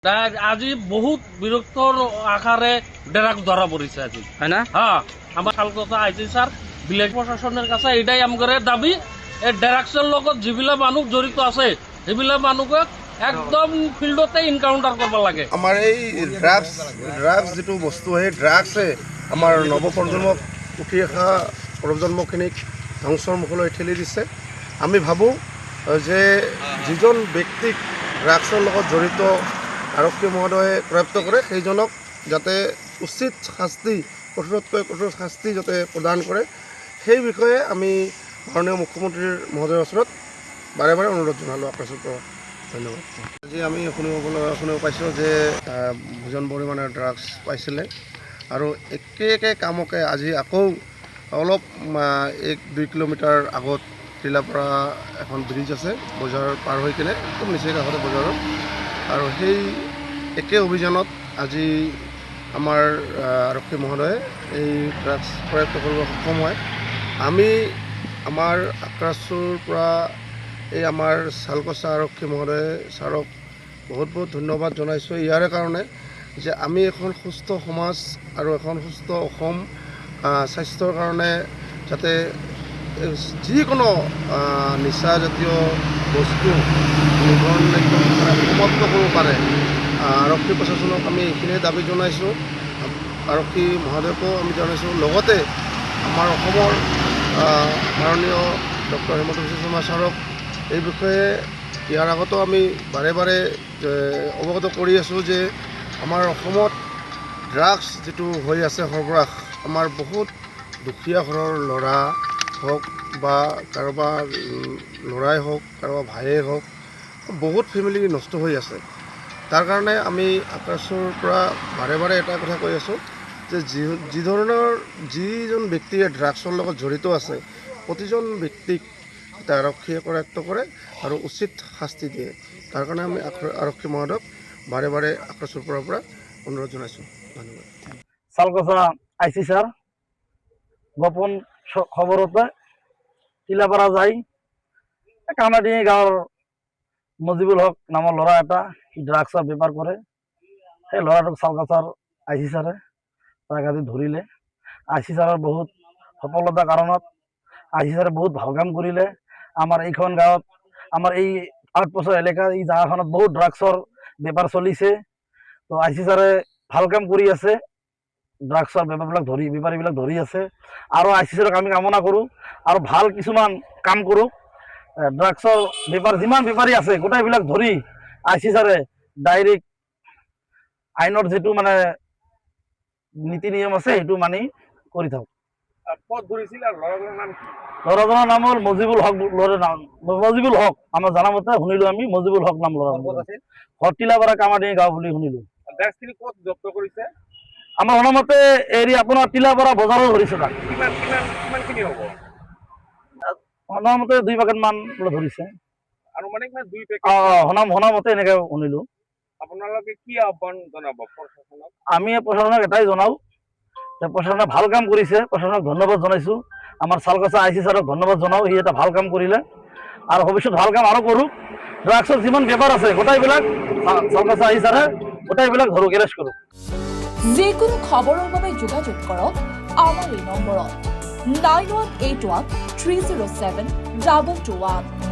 আজি বহুত বিৰক্তৰ আকাৰে ড্ৰাগছ ধরা পড়েছে আজি, হয় না? হ্যাঁ আমার খাল কথা আইসি স্যার ভিলেজ প্রশাসনের কাছে এটাই আমার দাবি। এই ড্রাগসের লগত যিবিলাক মানুষ জড়িত আছে সেইবিলাক মানুহক একদম ফিল্ডতে ইনকাউন্টার করব লাগে। আমাৰ এই ড্ৰাগছ যিটো বস্তু সেই ড্ৰাগছে আমাৰ নৱপ্ৰজন্মক উঠি অহা প্ৰজন্মখিনিক ধ্বংসৰ মুখলৈ ঠেলি দিছে। আমি ভাবোঁ যে যিজন ব্যক্তিক ড্ৰাগছৰ লগত জড়িত আৰক্ষী মহোদয়ে কৰায়ত্ব কৰে সেইজনক যাতে উচিত শাস্তি, কঠোৰতকৈ কঠোৰ শাস্তি যাতে প্ৰদান কৰে সেই বিষয়ে আমি মাননীয় মুখ্যমন্ত্ৰীৰ মহোদয়ৰ ওচৰত বাৰে বাৰে অনুৰোধ জনালোঁ। আপোনালোকৰ পৰা ধন্যবাদ। আজি আমি শুনিব পাইছোঁ যে ভীষণ পৰিমাণে ড্ৰাগছ পাইছিলে আৰু একে কামকে আজি আকৌ অলপ 1-2 কিলোমিটাৰ আগত টিলাপাৰা এখন ব্ৰিজ আছে, বজাৰ পাৰ হৈ কিনে খুব নিচেই কাষতে বজাৰত, আৰু সেই একে অভিযানত আজি আমাৰ আৰক্ষী মহোদয়ে এই ড্ৰাগছ প্ৰয়াত্ত কৰিব সক্ষম হয়। আমি আমাৰ আক্ৰাছুৰ পৰা এই আমাৰ চালকচা আৰক্ষী মহোদয়ে ছাৰক বহুত বহুত ধন্যবাদ জনাইছোঁ ইয়াৰে কাৰণে যে আমি এখন সুস্থ সমাজ আৰু এখন সুস্থ অসম স্বাস্থ্যৰ কাৰণে যাতে যিকোনো নিচাজাতীয় বস্তু সমাপ্ত কৰিব পাৰে, আৰক্ষী প্ৰশাসনক আমি এইখিনিয়ে দাবী জনাইছোঁ। আৰক্ষী মহোদয়কো আমি জনাইছোঁ। লগতে আমাৰ অসমৰ মাননীয় ডক্টৰ হিমন্ত বিশ্ব শৰ্মা ছাৰক এই বিষয়ে ইয়াৰ আগতো আমি বাৰে বাৰে অৱগত কৰি আছোঁ যে আমাৰ অসমত ড্ৰাগছ যিটো হৈ আছে সৰবৰাহ, আমাৰ বহুত দুখীয়া ঘৰৰ ল'ৰা হওক বা কাৰোবাৰ ল'ৰাই হওক, কাৰোবাৰ ভায়েই হওক, বহুত ফেমিলি নষ্ট হৈ আছে। তাৰ কাৰণে আমি আক্ৰাছৰ পৰা বাৰে বাৰে এটা কথা কৈ আছোঁ যে যিজন ব্যক্তিয়ে ড্ৰাগছৰ লগত জড়িত আছে প্ৰতিজন ব্যক্তিক আৰক্ষীয়ে কৰায়ত্ব কৰে আৰু উচিত শাস্তি দিয়ে। তাৰ কাৰণে আমি আৰক্ষী মহোদয়ক বাৰে বাৰে আক্ৰাছৰ পৰা অনুৰোধ জনাইছোঁ। ধন্যবাদ। চালকচা আইসি স্যাৰ গোপন খবৰতে টিলাপাড়া যাই কামাডি গাঁৱৰ মজিবুল হক নামৰ ল'ৰা এটা ড্ৰাগছৰ বেপাৰ কৰে। সেই ল'ৰাটোক চালকচাৰ আইসি ছাৰে তাক আজি ধৰিলে। আইসি ছাৰৰ বহুত সফলতাৰ কাৰণত আইসি ছাৰে বহুত ভাল কাম কৰিলে। আমাৰ এইখন গাঁৱত, আমাৰ এই আউটপোষ্ট এলেকা এই জাগাখনত বহুত ড্ৰাগছৰ বেপাৰ চলিছে। তো আইসি ছাৰে ভাল কাম কৰি আছে, ড্ৰাগছৰ বেপাৰীবিলাক ধৰি আছে। আৰু আইসি ছাৰক আমি কামনা কৰোঁ আৰু ভাল কিছুমান কাম কৰোঁ। ড্ৰাগছৰ বেপাৰ যিমান বেপাৰী আছে গোটেইবিলাক ধৰি আইসি ছাৰে ডাইৰেক্ট আইনৰ যিটো মানে নীতি নিয়ম আছে সেইটো মানি কৰি থাকক। ল'ৰাজনৰ নাম হ'ল মজিবুল হক। মজিবুল হক আমাৰ জানামতে শুনিলোঁ আমি, মজিবুল হক নাম ল'ৰা। টিলাপাৰা কামাডি গাঁও বুলি শুনিলোঁ। আমাৰ শুনামতে এৰি আপোনাৰ টিলাপাৰা বজাৰৰ ধৰিছে তাক। শুনামতে 2 পেকেট মান ধৰিছে। শুনামতে এনেকে শুনিলোঁ। আপোনালোকে কি আহ্বান জনাব প্ৰশাসনক? আমি প্ৰশাসনক এটাই জনাওঁ যে প্ৰশাসনে ভাল কাম কৰিছে, প্ৰশাসনক ধন্যবাদ জনাইছোঁ। আমাৰ চালকচা আইসি ছাৰক ধন্যবাদ জনাওঁ, সি এটা ভাল কাম কৰিলে আৰু ভৱিষ্যত ভাল কাম আৰু কৰোঁ। ড্ৰাগছৰ যিমান বেপাৰ আছে গোটেইবিলাক চালকচা আইসি ছাৰে গোটেইবিলাক ধৰক, এৰেষ্ট কৰোঁ। যিকোনো খবৰৰ বাবে যোগাযোগ কৰক আমাৰ এই নম্বৰত 9181 307 2221।